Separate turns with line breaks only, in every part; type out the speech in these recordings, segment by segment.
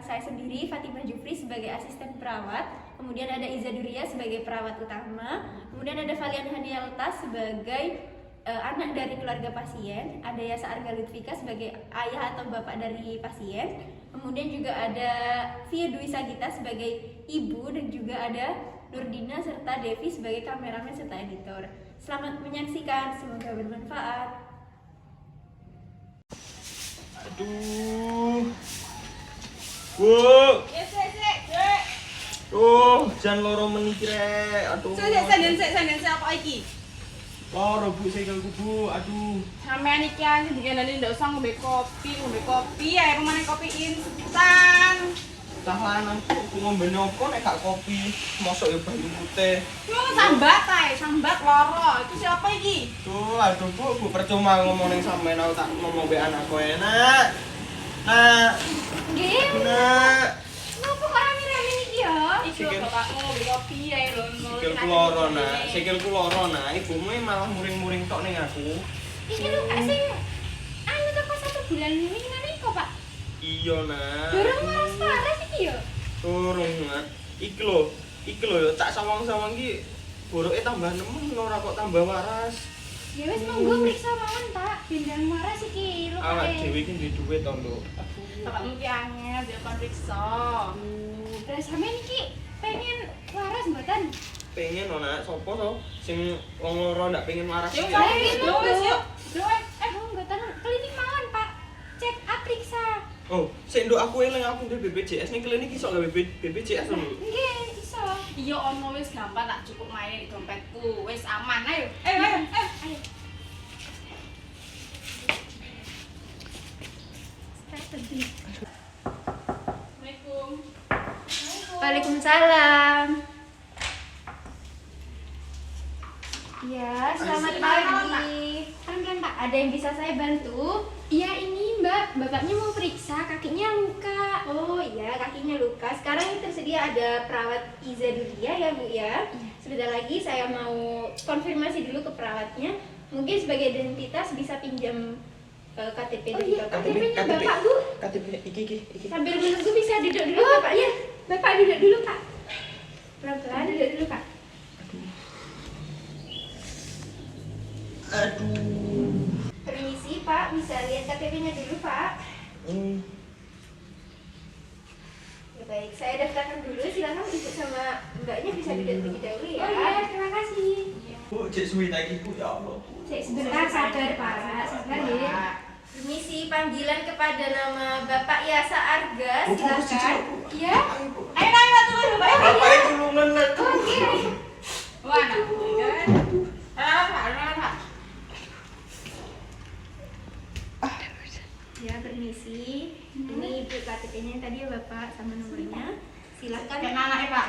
saya sendiri, Fatimah Jufri sebagai asisten perawat, kemudian ada Iza Duria sebagai perawat utama, kemudian ada Valian Hanialta sebagai anak dari keluarga pasien, ada Yasa Arga Lutfika sebagai ayah atau bapak dari pasien, kemudian juga ada Fia Dwi Sagita sebagai ibu, dan juga ada Nurdina serta Devi sebagai kameramen serta editor. Selamat menyaksikan, semoga bermanfaat.
Aduh. Bu. Jangan loro meniki rek. Aduh.
Senen apa iki?
Loro Bu sikilku Bu. Aduh.
Sampean iki aja dikene ndak usah ngombe kopi ya, pemane kopi instan.
Tahanan aku ngombe nopo nek gak kopi. Mosok ya banyu putih.
Ngono sambat ae, sambat loro. Iki siapa iki?
Aduh Bu percuma ngomong ning sampean aku tak ngomong mbek anakku enak. Nah.
Nggih.
Nah.
Ngopo kok rame-rame niki ya?
Iki lho Bapak ngombe kopi ae lho.
Sikilku loro nak, sikilku loro nak. Ibumu malah muring-muring tok ning aku.
Iki lho sing anu teko 1 bulan ini ngene kok, Pak.
Iya nak.
Durung waras-waras iki ya?
Durung nak. Iki lho tak sawang-sawang iki boroke tambah nemen ora kok tambah waras.
Ya wis monggo periksa mawon, Pak. Bindang waras iki lho.
Awak dhewe iki duwe duit to, Nduk.
Bapak mungkin angel dia kon periksa.
Lah sampean iki pengen waras mboten?
Pengen ana sapa to sing wong loro ndak pengen waras.
Yuk,
iki?
yuk, yuk.
Monggo tenan klinik mawon, Pak. Cek up periksa.
Oh, sik Nduk aku eling aku duwe BPJS ning klinik iso gawe BPJS lho. Nduk.
Nggih, iso.
Iya ono wis gampang tak cukup main di dompetku. Wis aman ayo. Ayo. Assalamualaikum.
Waalaikumsalam. Ya, selamat pagi. Kan Pak, ada yang bisa saya bantu? Iya, ini Mbak, bapaknya mau periksa, kakinya luka. Oh iya, kakinya luka. Sekarang ini tersedia ada perawat Iza Duria ya Bu ya. Sebentar lagi saya mau konfirmasi dulu ke perawatnya. Mungkin sebagai identitas bisa pinjam KTP dari Bapak. KTP-nya Bapak Bu.
KTP iki.
Sambil menunggu bisa duduk dulu Bapaknya. Bapak duduk dulu Pak. Pelan-pelan duduk dulu Pak.
Aduh.
Permisi Pak, bisa lihat KTP-nya dulu Pak. Ya baik, saya daftarkan dulu. Silakan Ibu sama Mbaknya bisa duduk terlebih dahulu ya. Oh iya, terima kasih.
Bu, cek suwi lagi Bu ya Allah.
Cek sebentar, sabar Pak. Sabar ya. Permisi, panggilan kepada nama Bapak Yasa Arga. Silakan. Iya.
Ayo turun Bapak.
Bapak itu lungan lah.
Oke.
Wah, Pak.
Ya, permisi. Ini Ibu KTP-nya yang tadi ya Bapak sama nomornya. Silakan.
Kenangannya Pak.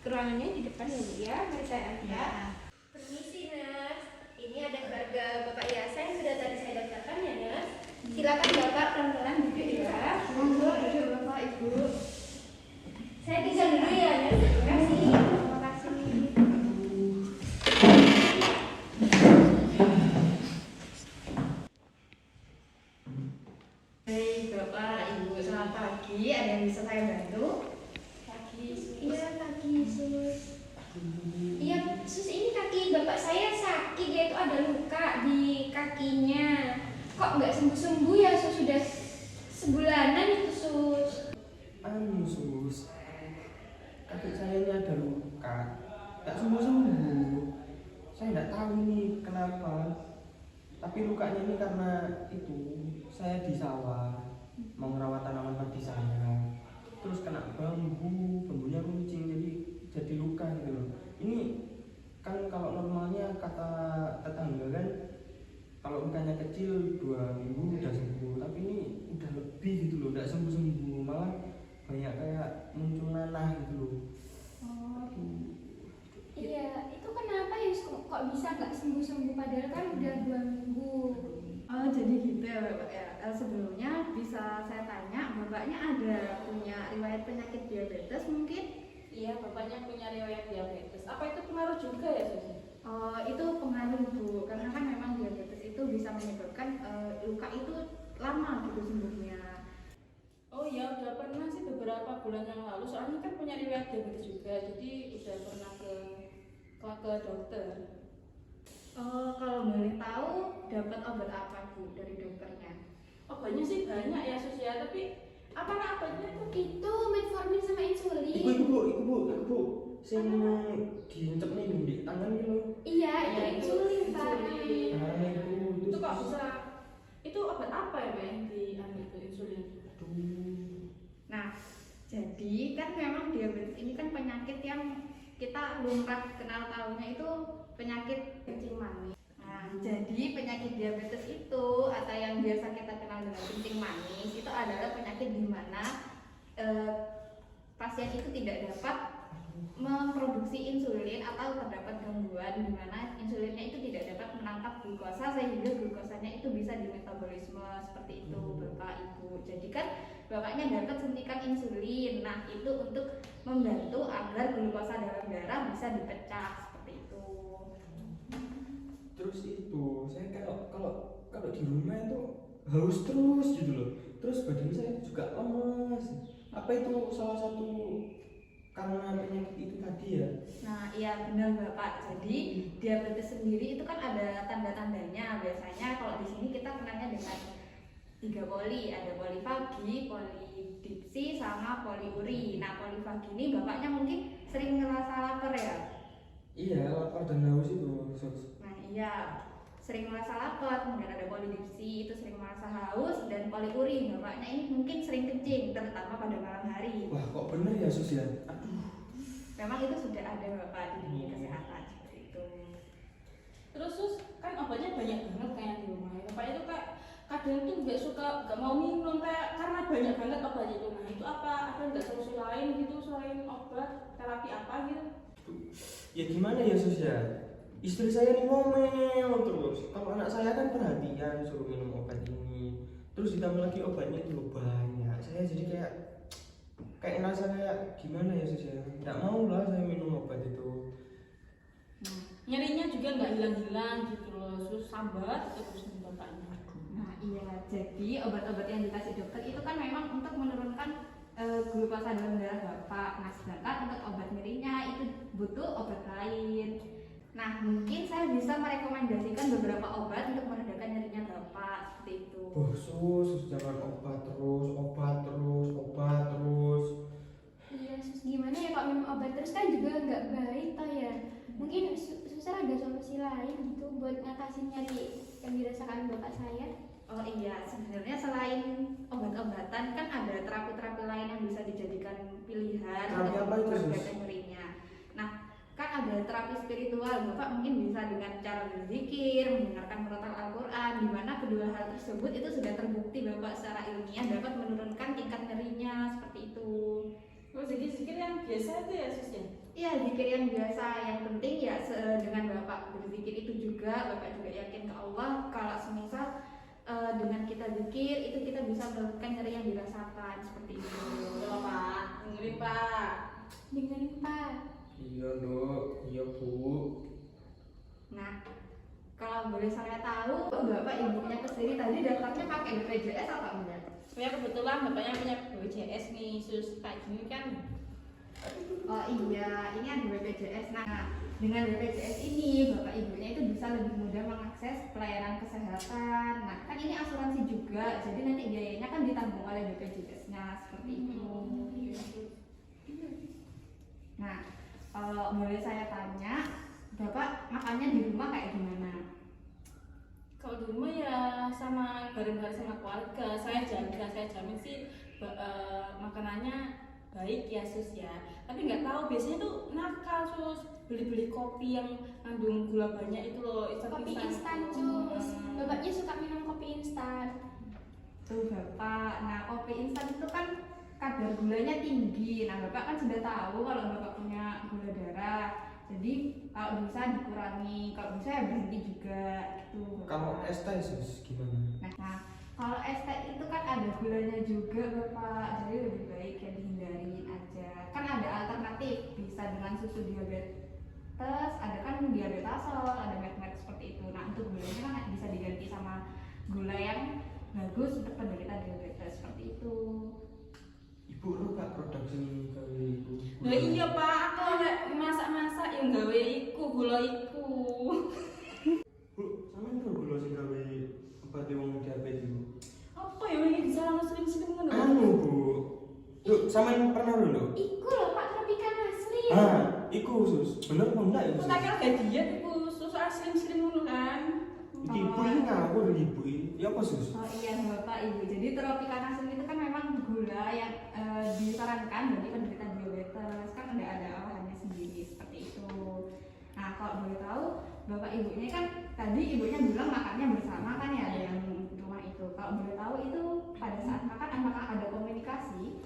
Ke ruangannya di depan ya Bu ya. Mari saya antar.
Ya.
Permisi Nurse. Ini ada keluarga Bapak Yasa yang sudah tadi saya daftarkan ya Nurse. Silakan Bapak pelan-pelan duduk ya. Monggo duduk Bapak Ibu. Saya tinggal dulu ya Nurse. Terima kasih. Terima kasih.
Hei Bapak, Ibu, selamat pagi. Ada yang bisa saya bantu?
Iya kaki sus. Iya sus, ini kaki bapak saya sakit, dia itu ada luka di kakinya. Kok nggak sembuh-sembuh ya sus, sudah sebulanan itu sus.
Sus, kaki saya ini ada luka, tak sembuh-sembuh. Saya nggak tahu ini kenapa, tapi lukanya ini karena itu saya di sawah mau merawat tanaman padi saya, terus kena bambunya runcing jadi luka gitu loh. Ini kan kalau normalnya kata tetangga kan kalau lukanya kecil 2 minggu udah sembuh, tapi ini udah lebih gitu loh, nggak sembuh-sembuh, malah banyak kayak muncul nanah gitu loh.
Iya, itu kenapa ya kok bisa nggak sembuh-sembuh padahal kan udah 2 minggu.
Oh jadi gitu ya Bapak ya. Sebelumnya bisa saya tanya, Bapaknya ada punya riwayat penyakit diabetes mungkin?
Iya, bapaknya punya riwayat diabetes. Apa itu pengaruh juga ya, Susi?
Itu pengaruh Bu, karena kan memang diabetes itu bisa menyebabkan luka itu lama gitu sembuhnya.
Oh ya udah pernah sih beberapa bulan yang lalu, soalnya kan punya riwayat diabetes juga, jadi udah pernah ke dokter.
Oh, kalau boleh tahu dapat obat apa Bu dari dokternya?
Obatnya sih banyak ya Sus ya, tapi apa obatnya tuh?
Itu metformin sama insulin.
Iku bu, sing diencep nih di tangan gitu.
Iya, itu
Ya,
insulin Pak.
insulin.
Ah,
Itu kok bisa? Itu obat apa ya Mbak yang diambil itu insulin?
Aduh.
Nah, jadi kan memang diabetes ini kan penyakit yang kita lumrah kenal tahunya itu penyakit kencing manis. Nah, jadi penyakit diabetes itu atau yang biasa kita kenal dengan kencing manis itu adalah penyakit di mana pasien itu tidak dapat memproduksi insulin atau terdapat gangguan di mana insulinnya itu tidak dapat menangkap glukosa sehingga glukosanya itu bisa dimetabolisme seperti itu Bapak Ibu. Jadi kan bapaknya dapat suntikan insulin. Nah, itu untuk membantu agar glukosa dalam darah bisa dipecah seperti itu.
Terus itu saya kalau di rumah itu haus terus gitu loh. Terus badan saya juga lemas. Apa itu salah satu karena penyakit itu tadi ya?
Nah, iya benar Bapak. Jadi diabetes sendiri itu kan ada tanda-tandanya. Biasanya kalau di sini kita kenalnya dengan 3 poli, ada polifagi, polidipsi, sama poliuri. Nah, polifagi ini bapaknya mungkin sering ngerasa lapar ya.
Iya, lapar dan haus itu.
Nah, iya sering merasa lapar, kemudian ada polidipsi itu sering merasa haus, dan poliuri bapaknya ini mungkin sering kencing terutama pada malam hari.
Wah, kok bener ya Sus ya? Aduh.
Memang itu sudah ada Bapak di dunia kesehatan seperti itu.
Terus Sus, kan obatnya banyak banget kayak di rumah. Bapak itu kayak kadang tuh nggak mau minum kayak karena banyak banget obatnya itu. Nah itu apa? Ada nggak solusi lain gitu selain obat, terapi apa gitu?
Ya gimana ya Sus ya? Istri saya nih ngomel terus. Kalau anak saya kan perhatian suruh minum obat ini. Terus ditambah lagi obatnya itu banyak. Saya jadi kayak ngerasa kayak gimana ya Sus ya? Nggak mau lah saya minum obat itu.
Nah, nyerinya juga nggak hilang-hilang gitu loh, Sus sambat terus nih bapaknya.
Nah, iya, jadi obat-obat yang dikasih dokter itu kan memang untuk menurunkan glukosa dalam darah Bapak. Nah, sedangkan untuk obat nyerinya itu butuh obat lain. Nah, mungkin saya bisa merekomendasikan beberapa obat untuk meredakan nyerinya Bapak seperti itu.
Oh Sus, jangan obat terus.
Iya, sus gimana ya Pak, minum obat terus kan juga nggak baik toh ya. Mungkin susah ada solusi lain gitu buat ngatasin nyeri yang dirasakan bapak saya.
Oh iya, sebenarnya selain obat-obatan kan ada terapi-terapi lain yang bisa dijadikan pilihan
Terapi apa itu, Sus?
meredakan nyerinya. Nah, kan ada terapi spiritual, Bapak mungkin bisa dengan cara berzikir, mendengarkan murotal Al-Quran, di mana kedua hal tersebut itu sudah terbukti Bapak secara ilmiah dapat menurunkan tingkat nyerinya seperti itu.
Oh, zikir-zikir yang biasa itu ya Sus ya?
Iya, zikir yang biasa, yang penting ya dengan Bapak berzikir itu juga Bapak juga yakin ke Allah kalau semisal dengan kita zikir itu kita bisa menurunkan nyeri yang dirasakan seperti itu.
Kalau Pak, dengerin Pak.
Dengerin Pak.
Iya Dok, iya Bu.
Nah, kalau boleh saya tahu, Bapak ibunya ke sini tadi daftarnya pakai BPJS atau enggak?
Ya kebetulan bapaknya punya BPJS nih Sus, kayak gini kan.
Oh iya, ini ada BPJS. Nah, dengan BPJS ini Bapak ibunya itu bisa lebih mudah mengakses pelayanan kesehatan. Nah, kan ini asuransi juga, jadi nanti biayanya kan ditanggung oleh BPJS-nya seperti itu. Nah, kalau boleh saya tanya, Bapak makannya di rumah kayak gimana?
Kalau di rumah ya sama bareng-bareng sama keluarga, saya jaga, saya jamin sih makanannya baik ya Sus ya. Tapi nggak tahu biasanya tuh nakal Sus, beli-beli kopi yang mengandung gula banyak itu loh,
Kopi instan cus. Bapaknya suka minum kopi instan.
Tuh Bapak, nah kopi instan itu kan kadar gulanya tinggi. Nah Bapak kan sudah tahu kalau Bapak punya gula darah. Jadi kalau bisa dikurangi, kalau bisa ya berhenti juga gitu.
Kalau es teh Sus gimana?
Nah, kalau es teh itu kan ada gulanya juga Bapak, jadi lebih baik ya dihindarin aja. Kan ada alternatif, bisa dengan susu diabetes, ada kan diabetasol, ada med seperti itu. Nah untuk gulanya kan bisa diganti sama gula yang bagus untuk penderita diabetes seperti itu.
Ibu lu gak produksi gawe iku.
Lah iya Pak, aku nek masak-masak yang gawe iku, gula iku.
Bu, sampean tuh gula sing gawe obat wong diabetes iku.
Apa ya ini disalah muslim-muslim ngono?
Anu, Bu. Yuk, sampean pernah lho?
Iku loh Pak Tropicana Slim.
Ah, iku sus. Bener apa enggak iku?
Aku tak kira kayak diet iku, susu muslim-muslim ngono kan.
Iki ibu ini ngawur ibu ini. Ya apa sus?
Oh iya Bapak Ibu, jadi Tropicana Slim itu kan memang gula yang disarankan bagi penderita diabetes, kan ada olahannya sendiri seperti itu. Nah kalau boleh tahu Bapak Ibunya kan tadi ibunya bilang makannya bersama kan ya dengan rumah itu. Kalau boleh tahu itu pada saat makan apakah ada komunikasi?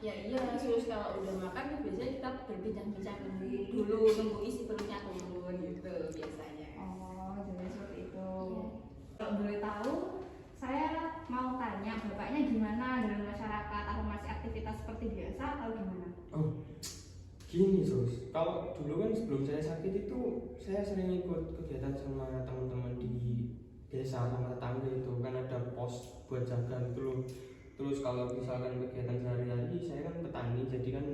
Ya iya, sus kalau udah makan kan biasanya kita berbincang-bincang dulu, nunggu isi perutnya turun gitu biasanya.
Oh jadi seperti itu.
Iya.
Kalau boleh tahu saya mau tanya bapaknya gimana dengan masyarakat, apa masih aktivitas seperti biasa atau gimana?
Oh, gini sus. Kalau dulu kan sebelum saya sakit itu saya sering ikut kegiatan sama teman-teman di desa sama tetangga itu kan ada pos buat jaga gitu loh. Terus kalau misalkan kegiatan sehari-hari saya kan petani jadi kan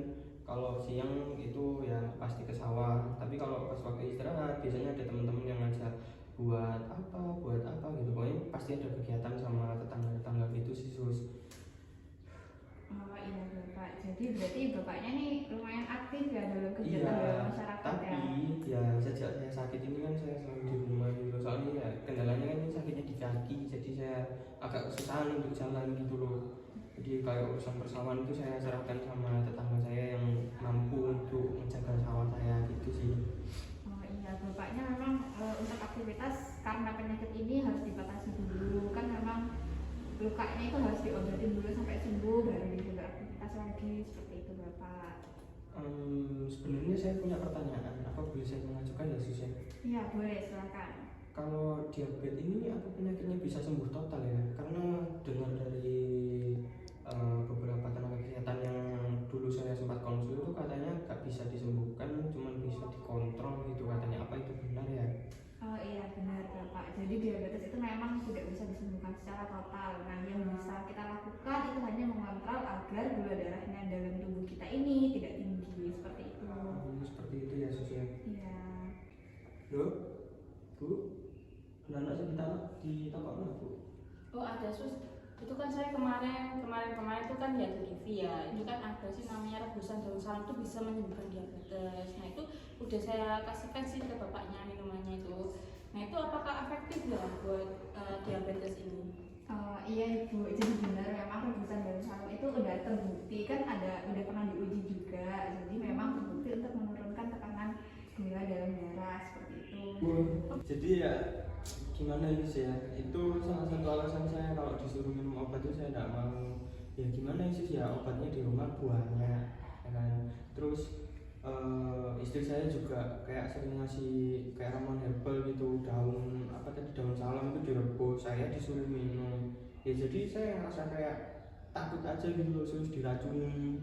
kalau siang itu ya pasti ke sawah. Tapi kalau pas waktu istirahat biasanya ada teman-teman yang ngajak buat apa gitu. Pokoknya pasti ada kegiatan sama tetangga-tetangga gitu sih sus.
Oh iya Bapak, jadi berarti bapaknya nih lumayan aktif ya dalam kegiatan
Iya,
dalam masyarakat
tapi
ya.
ya sejak saya sakit ini kan saya selalu di rumah gitu. Soalnya ya kendalanya kan ini sakitnya di kaki, jadi saya agak kesusahan untuk jalan gitu loh. Jadi kayak urusan persawahan itu saya serahkan sama tetangga saya yang mampu untuk menjaga sawah saya gitu sih.
Oh iya, bapaknya memang untuk aktivitas karena penyakit ini harus dibatasi dulu. Kan memang lukanya itu harus diobatin dulu sampai sembuh baru bisa beraktivitas lagi seperti itu Bapak.
Sebenarnya saya punya pertanyaan, apa boleh saya mengajukan ya sus ya?
Iya boleh silakan.
Kalau diabetes ini apa penyakitnya bisa sembuh total ya? Karena dengar dari beberapa tenaga kesehatan yang dulu saya sempat konsul itu katanya gak bisa disembuhkan, cuma bisa dikontrol gitu katanya. Apa itu benar ya?
Oh iya benar Bapak. Jadi diabetes itu memang tidak bisa disembuhkan secara total. Nah yang bisa kita lakukan itu hanya mengontrol agar gula darahnya dalam tubuh kita ini tidak tinggi seperti itu.
Seperti itu ya sus ya.
Iya.
Loh, Bu, anak saya di toko mana Bu?
Oh ada sus, itu kan saya kemarin itu kan ya TV ya, itu kan ada sih namanya rebusan daun salam itu bisa menyembuhkan diabetes. Nah itu udah saya kasihkan sih ke bapaknya minumannya itu. Nah itu apakah efektif ya buat diabetes ini?
Iya Ibu, jadi benar memang rebusan daun salam itu udah terbukti kan udah pernah diuji juga. Jadi memang terbukti untuk menurunkan tekanan gula dalam darah seperti itu.
Jadi ya gimana ini sih ya, itu salah satu alasan saya kalau disuruh minum obat itu saya tidak mau. Ya gimana sih ya, obatnya di rumah buahnya ya kan. Terus istri saya juga kayak sering ngasih kayak ramuan herbal gitu, daun apa tadi, daun salam itu direbus, saya disuruh minum. Ya jadi saya ngerasa kayak takut aja gitu loh, terus diracuni.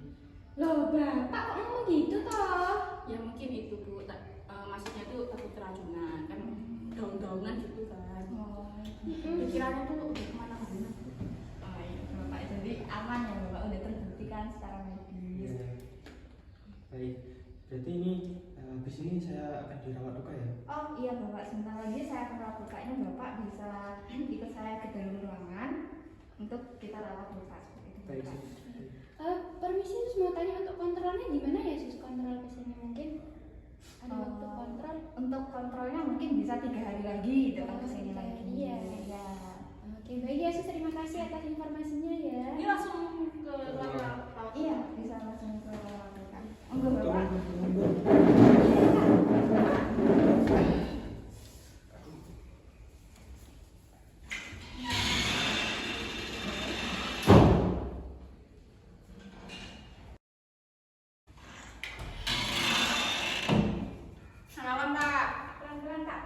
Loh Bapak kok ngomong gitu toh?
Ya mungkin itu Bu, maksudnya tuh takut keracunan kan, daun-daunan gitu kan. Pikirannya tuh udah kemana-mana.
Oh iya Bapak, jadi aman ya Bapak, udah terbuktikan secara medis.
Ya. Baik, berarti ini habis ini saya akan dirawat luka ya?
Oh iya Bapak, sebentar lagi saya akan rawat lukanya. Bapak bisa ikut saya ke dalam ruangan untuk kita rawat luka seperti itu.
Baik,
Bapak.
sus.
Permisi sus, mau tanya untuk kontrolnya gimana ya sus? Kontrol kesini mungkin ada waktu kontrol?
Untuk kontrolnya mungkin bisa 3 hari lagi datang ke sini lagi.
Iya.
Ya.
Oke baik ya sus, terima kasih atas informasinya ya.
Ini langsung ke rawat.
Iya, bisa langsung ke rawat luka. Monggo Bapak.
Malam Kak.
Pelan-pelan Kak.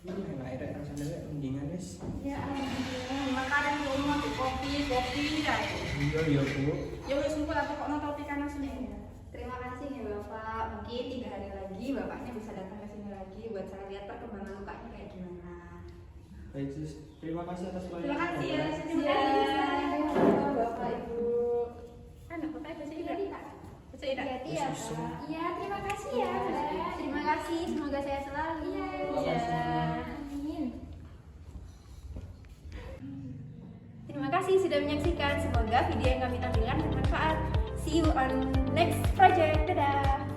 Ini enak ya rasanya mendingan guys.
Ya alhamdulillah.
Makanan di rumah tuh kopi kan.
Iya Bu.
Ya wis engko lah pokoknya Tropicana sini.
Terima kasih ya Bapak. Mungkin 3 hari lagi Bapaknya bisa datang ke sini lagi buat saya lihat perkembangan lukanya kayak gimana.
Baik sus, terima kasih atas
Terima kasih ya.
Terima kasih.
Pokoknya bahasa
Iya,
Irak.
Kak.
Bahasa Irak.
Hati-hati ya, Kak. Iya, terima kasih ya, Mbak.
Terima kasih, semoga sehat selalu.
Iya.
Iya.
Amin.
Terima kasih sudah menyaksikan. Semoga video yang kami tampilkan bermanfaat. See you on next project. Dadah.